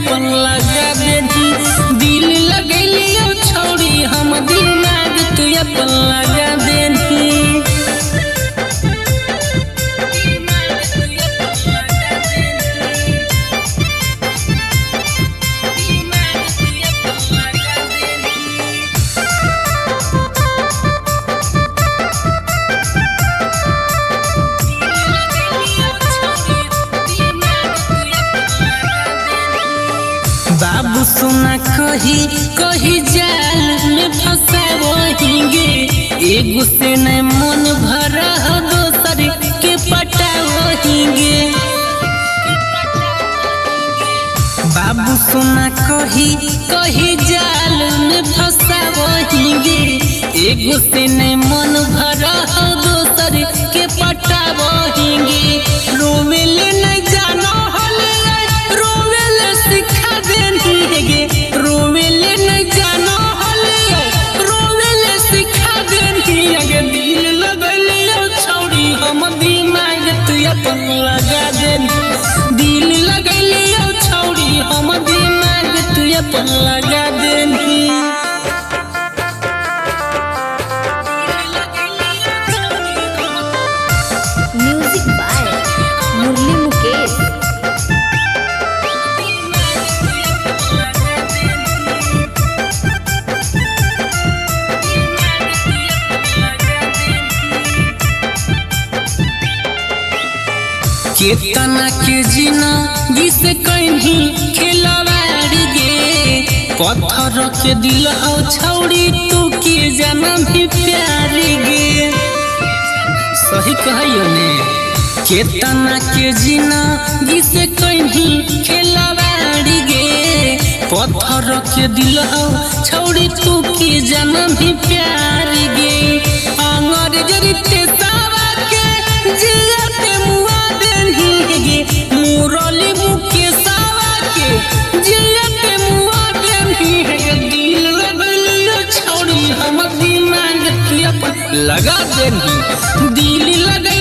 अपन लगा देनी। दिल लगैलियो छोड़ी हम दिमाग तू अपन लगा देनी। बाबू सुना कही कही जाल में फंसावहिंगे। एगो से न मन भर दोसर के पटावहिंगे। बाबू सुना कही कही जाल में फंसावहिंगे। एगो से न मन भर दोसर के पटावहिंगे। रोवेले न जानो हले रोवेले सिखा देनी। रोवेले न जानो हले रोवेले सिखा देनी। दिल लगलियो छोड़ी हम दिमाग तू अपन लगा देनी। दिल लगलियो छोड़ी हम दिमाग तू अपन लगा देनी। म्यूजिक बाय मुरली मुकेश। केतना के जीना जिसे कहीं खिलवाड़ गे। पत्थर के दिल हो छौड़ी तू के जन्म भी प्यार गे। सही कहियो ने। केतना के जीना जिसे कहीं खिलवाड़ गे। पत्थर के दिल हो छौड़ी तू के जन्म भी प्यार गे। अंगरेज रीते सावा के जियते मुआ मुरली मुकेशवा के जियते मुआ देनी। दिल लगलियो छोड़ी हम दिमाग तू अपन लगा देनी। दिल लगा